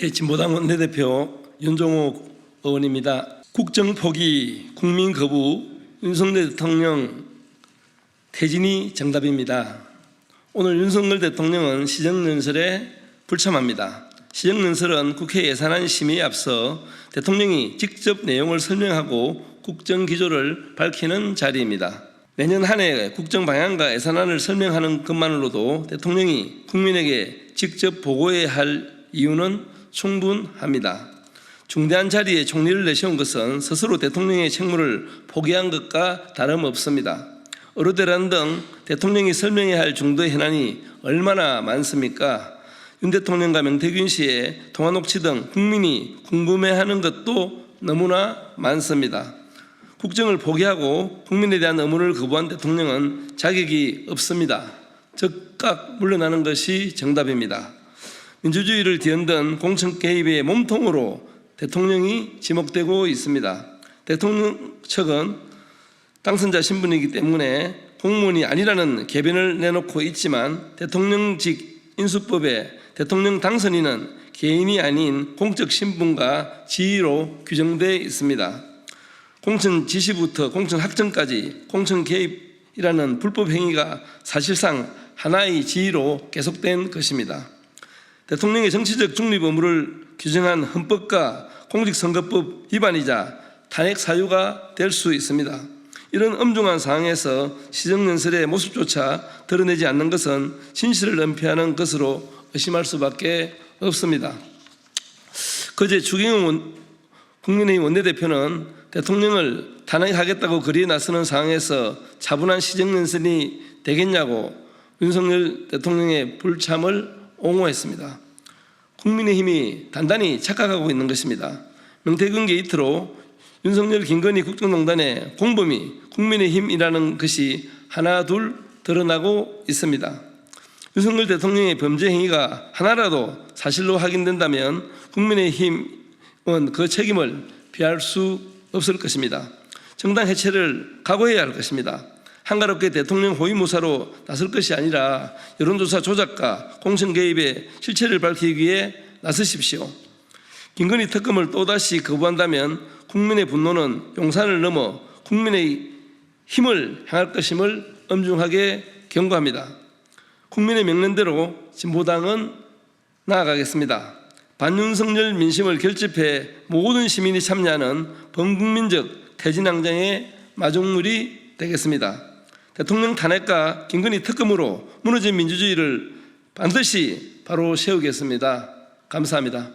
진보당 원내대표 윤종욱 의원입니다. 국정 포기, 국민 거부, 윤석열 대통령 퇴진이 정답입니다. 오늘 윤석열 대통령은 시정연설에 불참합니다. 시정연설은 국회 예산안 심의에 앞서 대통령이 직접 내용을 설명하고 국정 기조를 밝히는 자리입니다. 내년 한 해 국정 방향과 예산안을 설명하는 것만으로도 대통령이 국민에게 직접 보고해야 할 이유는 충분합니다. 중대한 자리에 총리를 내세운 것은 스스로 대통령의 책무를 포기한 것과 다름없습니다. 의료대란 등 대통령이 설명해야 할 중도의 현안이 얼마나 많습니까? 윤 대통령과 명태균 씨의 통화 녹취 등 국민이 궁금해하는 것도 너무나 많습니다. 국정을 포기하고 국민에 대한 의무를 거부한 대통령은 자격이 없습니다. 즉각 물러나는 것이 정답입니다. 민주주의를 뒤흔든 공천 개입의 몸통으로 대통령이 지목되고 있습니다. 대통령 측은 당선자 신분이기 때문에 공무원이 아니라는 개변을 내놓고 있지만 대통령직 인수법에 대통령 당선인은 개인이 아닌 공적 신분과 지위로 규정되어 있습니다. 공천 지시부터 공천 확정까지 공천 개입이라는 불법 행위가 사실상 하나의 지위로 계속된 것입니다. 대통령의 정치적 중립 의무를 규정한 헌법과 공직선거법 위반이자 탄핵 사유가 될 수 있습니다. 이런 엄중한 상황에서 시정연설의 모습조차 드러내지 않는 것은 진실을 은폐하는 것으로 의심할 수밖에 없습니다. 그제 추경호 국민의힘 원내대표는 대통령을 탄핵하겠다고 거리에 나서는 상황에서 차분한 시정연설이 되겠냐고 윤석열 대통령의 불참을 옹호했습니다. 국민의힘이 단단히 착각하고 있는 것입니다. 명태균 게이트로 윤석열 김건희 국정농단의 공범이 국민의힘이라는 것이 하나 둘 드러나고 있습니다. 윤석열 대통령의 범죄 행위가 하나라도 사실로 확인된다면 국민의힘은 그 책임을 피할 수 없을 것입니다. 정당 해체를 각오해야 할 것입니다. 한가롭게 대통령 호위무사로 나설 것이 아니라 여론조사 조작과 공천 개입의 실체를 밝히기 위해 나서십시오. 김건희 특검을 또다시 거부한다면 국민의 분노는 용산을 넘어 국민의 힘을 향할 것임을 엄중하게 경고합니다. 국민의 명령대로 진보당은 나아가겠습니다. 반윤석열 민심을 결집해 모든 시민이 참여하는 범국민적 퇴진항쟁의 마중물이 되겠습니다. 대통령 탄핵과 김건희 특검으로 무너진 민주주의를 반드시 바로 세우겠습니다. 감사합니다.